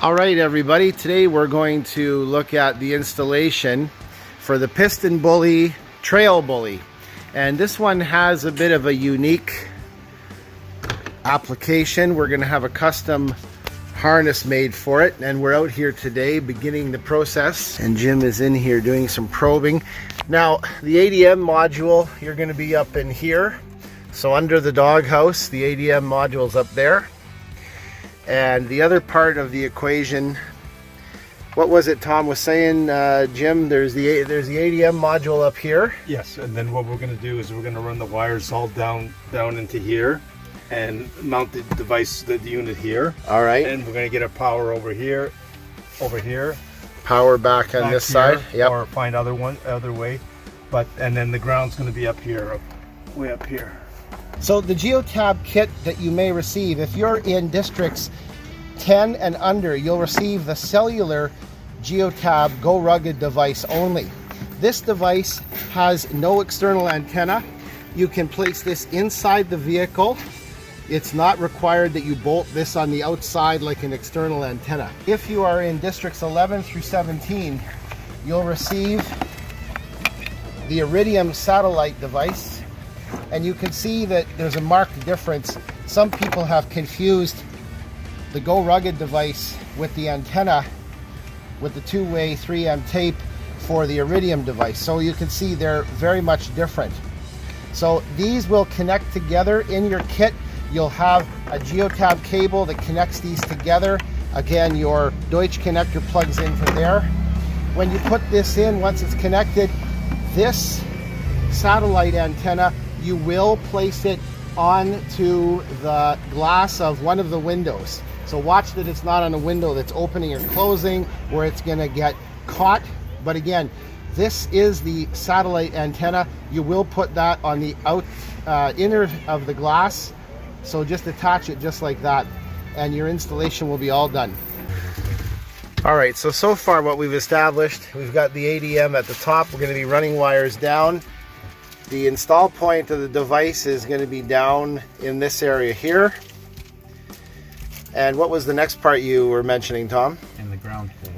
All right, everybody, today we're going to look at the installation for the piston bully trail bully, and this one has a bit of a unique application. We're going to have a custom harness made for it, and we're out here today beginning the process, and Jim is in here doing some probing. Now the ADM module, you're going to be up in here, so under the doghouse the ADM module's up there. And the other part of the equation, what was it Tom was saying, Jim? There's the ADM module up here. Yes, and then what we're going to do is we're going to run the wires all down into here and mount the device, the unit here. All right. And we're going to get our power over here. Power back on this side. Yep. Or find other way. And then the ground's going to be up here, way up here. So the Geotab kit that you may receive, if you're in districts 10 and under, you'll receive the cellular Geotab Go Rugged device only. This device has no external antenna. You can place this inside the vehicle. It's not required that you bolt this on the outside like an external antenna. If you are in districts 11 through 17, you'll receive the Iridium satellite device. And you can see that there's a marked difference. Some people have confused the Go Rugged device with the antenna with the two-way 3M tape for the Iridium device. So you can see they're very much different. So these will connect together in your kit. You'll have a Geotab cable that connects these together. Again, your Deutsch connector plugs in for there. When you put this in, once it's connected, this satellite antenna, you will place it onto the glass of one of the windows. So watch that it's not on a window that's opening or closing where it's going to get caught. But again, this is the satellite antenna. You will put that on the inner of the glass. So just attach it just like that, and your installation will be all done. All right, so far what we've established, we've got the ADM at the top. We're going to be running wires down. The install point of the device is going to be down in this area here. And what was the next part you were mentioning, Tom? And the ground pin.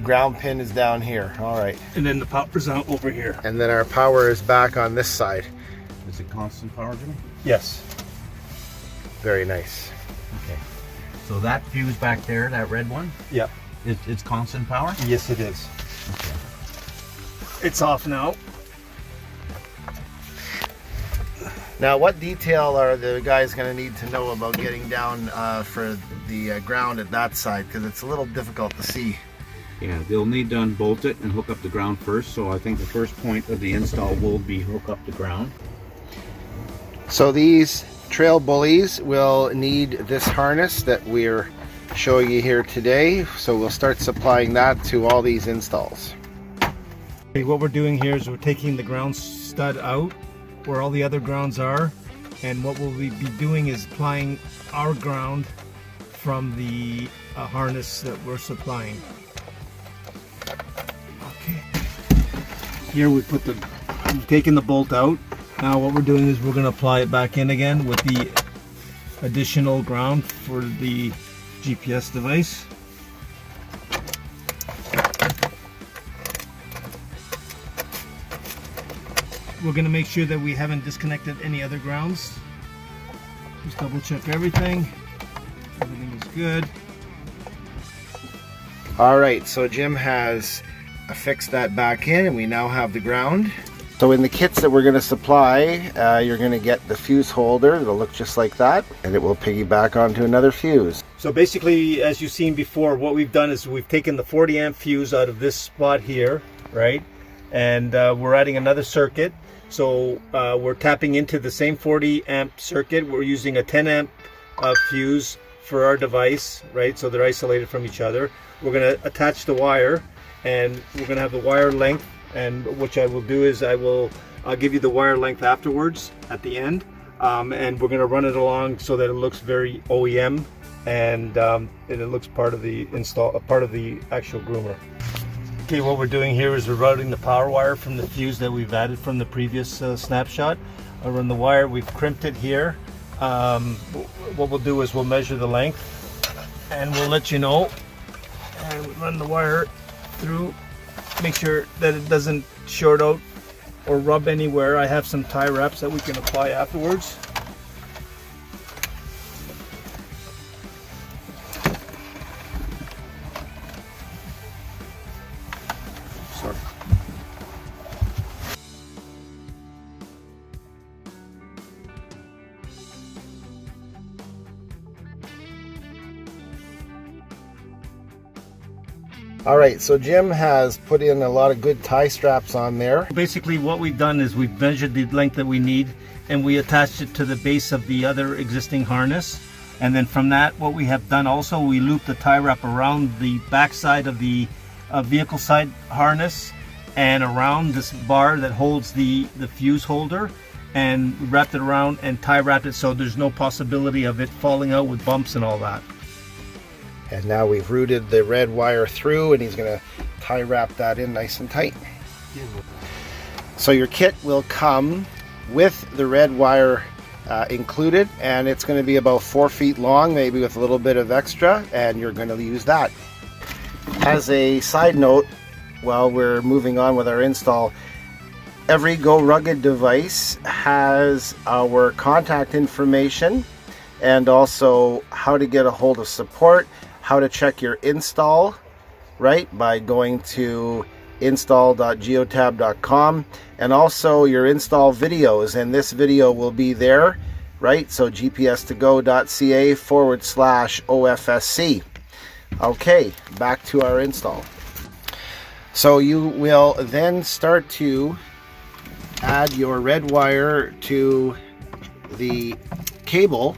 Ground pin is down here. All right. And then the power's out over here. And then our power is back on this side. Is it constant power, Jimmy? Yes. Very nice. Okay. So that fuse back there, that red one? Yep. It's constant power? Yes, it is. Okay. It's off now. Now, what detail are the guys going to need to know about getting down for the ground at that side? Because it's a little difficult to see. Yeah, they'll need to unbolt it and hook up the ground first. So I think the first point of the install will be hook up the ground. So these trail bullies will need this harness that we're showing you here today. So we'll start supplying that to all these installs. Okay, what we're doing here is we're taking the ground stud out where all the other grounds are, and what we'll be doing is applying our ground from the harness that we're supplying. Okay. Here we put we've taken the bolt out. Now what we're doing is we're going to apply it back in again with the additional ground for the GPS device. We're going to make sure that we haven't disconnected any other grounds. Just double check everything. Everything is good. All right, so Jim has affixed that back in, and we now have the ground. So in the kits that we're going to supply, you're going to get the fuse holder. It'll look just like that, and it will piggyback onto another fuse. So basically, as you've seen before, what we've done is we've taken the 40 amp fuse out of this spot here, right? And we're adding another circuit. So we're tapping into the same 40 amp circuit. We're using a 10 amp fuse for our device, right? So they're isolated from each other. We're going to attach the wire, and we're going to have the wire length. And what I will do is I'll give you the wire length afterwards at the end, and we're going to run it along so that it looks very OEM, and it looks part of the part of the actual groomer. Okay, what we're doing here is we're routing the power wire from the fuse that we've added from the previous snapshot. I'll run the wire. We've crimped it here. What we'll do is we'll measure the length and we'll let you know. And we run the wire through, make sure that it doesn't short out or rub anywhere. I have some tie wraps that we can apply afterwards. Sorry. All right, so Jim has put in a lot of good tie straps on there. Basically what we've done is we've measured the length that we need and we attached it to the base of the other existing harness. And then from that, what we have done also, we looped the tie wrap around the back side of the vehicle side harness and around this bar that holds the fuse holder, and we wrapped it around and tie wrapped it so there's no possibility of it falling out with bumps and all that. And now we've routed the red wire through, and he's going to tie wrap that in nice and tight. So your kit will come with the red wire included, and it's going to be about 4 feet long, maybe with a little bit of extra, and you're going to use that. As a side note, while we're moving on with our install, every Go Rugged device has our contact information and also how to get a hold of support, how to check your install, right, by going to install.geotab.com, and also your install videos, and this video will be there, right? So gps2go.ca/OFSC. Okay, back to our install. So you will then start to add your red wire to the cable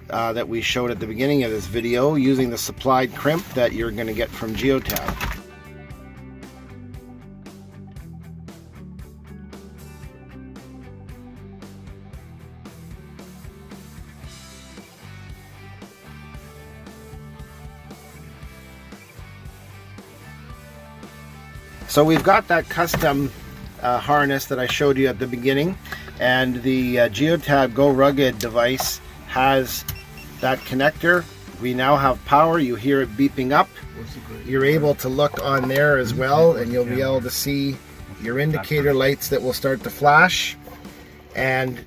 that we showed at the beginning of this video using the supplied crimp that you're going to get from Geotab. So we've got that custom harness that I showed you at the beginning, and the Geotab Go Rugged device has that connector. We now have power. You hear it beeping up. You're able to look on there as well, and you'll be able to see your indicator lights that will start to flash. And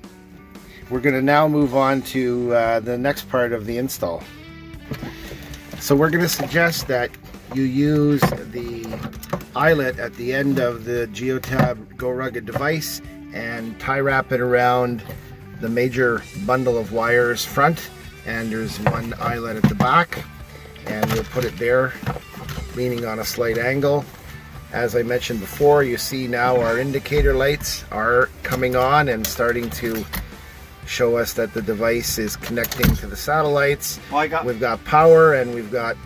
we're going to now move on to the next part of the install. So we're going to suggest that you use the eyelet at the end of the Geotab Go Rugged device and tie wrap it around the major bundle of wires front, and there's one eyelet at the back, and we'll put it there leaning on a slight angle. As I mentioned before, you see now our indicator lights are coming on and starting to show us that the device is connecting to the satellites. We've got power, and we've got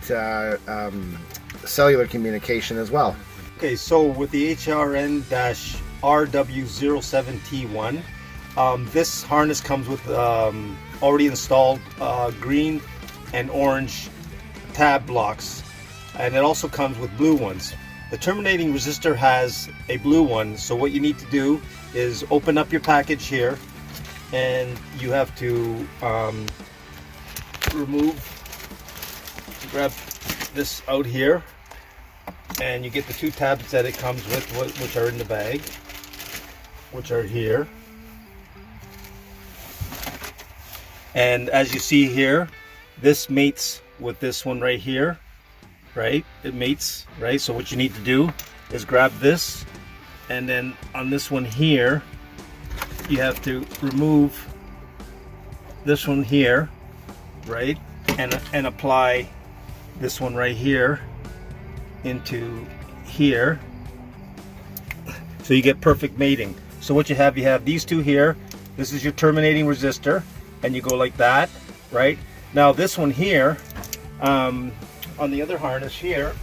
cellular communication as well. Okay, so with the HRN-RW07T1, this harness comes with already installed green and orange tab blocks, and it also comes with blue ones. The terminating resistor has a blue one, so what you need to do is open up your package here, and you have to grab this out here, and you get the 2 tabs that it comes with, which are in the bag, which are here. And as you see here, this mates with this one right here, right? It mates, right? So what you need to do is grab this, and then on this one here, you have to remove this one here, right? And apply this one right here into here, so you get perfect mating. So what you have these two here. This is your terminating resistor, and you go like that, right? Now this one here, on the other harness here,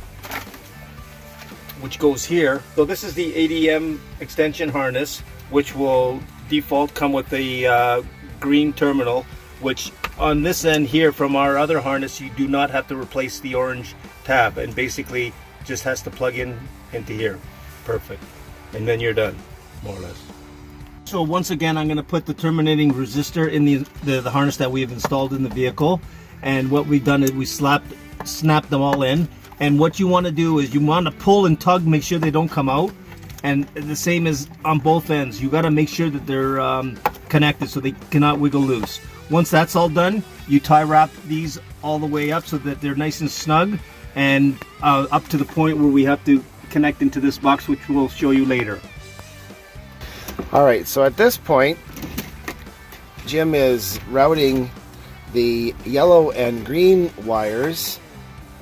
which goes here, so this is the ADM extension harness, which will default come with the green terminal, which on this end here from our other harness, you do not have to replace the orange tab, and basically just has to plug in into here. Perfect. And then you're done, more or less. So once again, I'm going to put the terminating resistor in the harness that we have installed in the vehicle, and what we've done is we slapped snap them all in. And what you want to do is you want to pull and tug, make sure they don't come out. And the same as on both ends. You got to make sure that they're connected so they cannot wiggle loose. Once that's all done, you tie wrap these all the way up so that they're nice and snug, and up to the point where we have to connect into this box, which we'll show you later. All right, so at this point, Jim is routing the yellow and green wires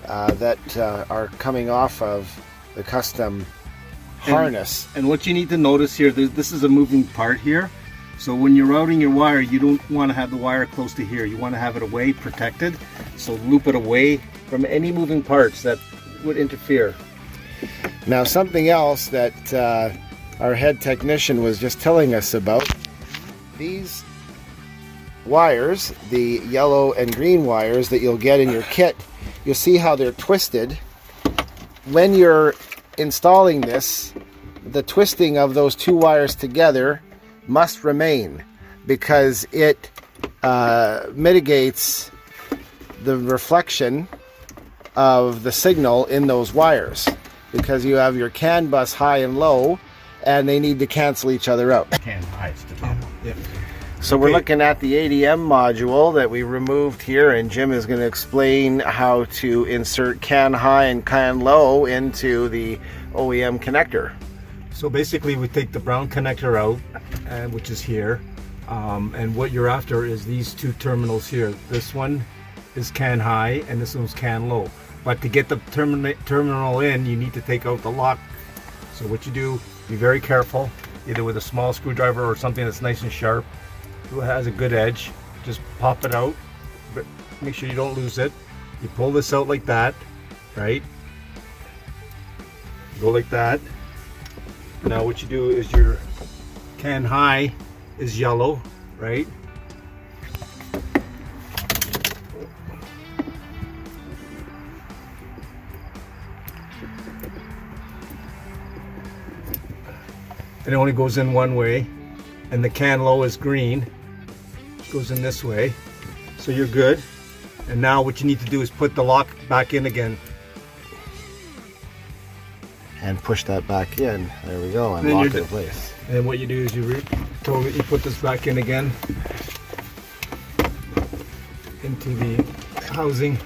that are coming off of the custom harness. And what you need to notice here, this is a moving part here. So when you're routing your wire, you don't want to have the wire close to here. You want to have it away, protected. So loop it away from any moving parts that would interfere. Now, something else that our head technician was just telling us about, these wires, the yellow and green wires that you'll get in your kit, you'll see how they're twisted. When you're installing this, the twisting of those two wires together must remain, because it mitigates the reflection of the signal in those wires, because you have your CAN bus high and low and they need to cancel each other out. CAN high is the top. Yeah. So we're looking at the ADM module that we removed here, and Jim is going to explain how to insert CAN high and CAN low into the OEM connector. So basically we take the brown connector out, which is here, and what you're after is these two terminals here. This one is CAN high and this one's CAN low. But to get the terminal in, you need to take out the lock. So what you do, be very careful, either with a small screwdriver or something that's nice and sharp, who has a good edge. Just pop it out, but make sure you don't lose it. You pull this out like that, right? Go like that. Now what you do is your CAN high is yellow, right? It only goes in one way, and the CAN low is green. It goes in this way, so you're good. And now what you need to do is put the lock back in again. And push that back in. There we go, and lock it in place. And what you do is you put this back in again into the housing.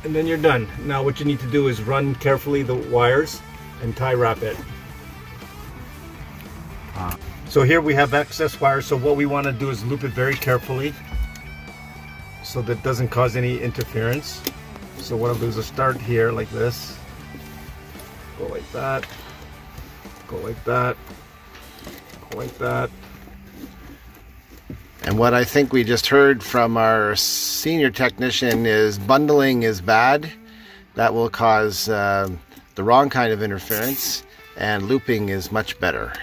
And then you're done. Now what you need to do is run carefully the wires and tie wrap it. So here we have excess wire, so what we want to do is loop it very carefully so that it doesn't cause any interference. So what I'll do is I'll start here like this, go like that, go like that, go like that. And what I think we just heard from our senior technician is bundling is bad. That will cause the wrong kind of interference, and looping is much better.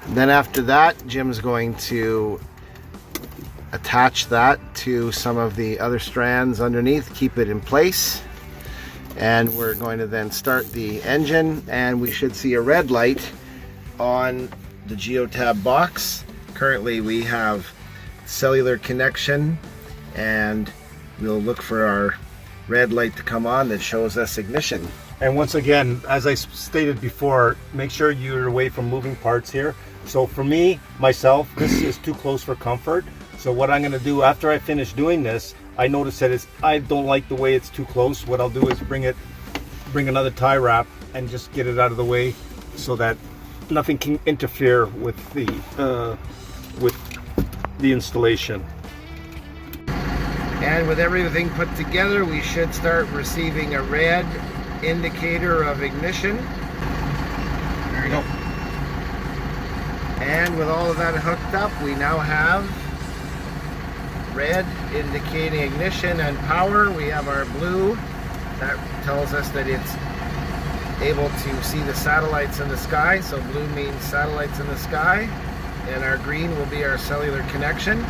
Then after that, Jim's going to attach that to some of the other strands underneath, keep it in place. And we're going to then start the engine, and we should see a red light on the Geotab box. Currently we have cellular connection, and we'll look for our red light to come on that shows us ignition. And once again, as I stated before, make sure you're away from moving parts here. So for me, myself, this is too close for comfort. So what I'm going to do after I finish doing this, I notice that I don't like the way it's too close. What I'll do is bring another tie wrap and just get it out of the way so that nothing can interfere with the installation. And with everything put together, we should start receiving a red indicator of ignition. There you go. And with all of that hooked up, we now have red indicating ignition and power. We have our blue that tells us that it's able to see the satellites in the sky, so blue means satellites in the sky, and our green will be our cellular connection.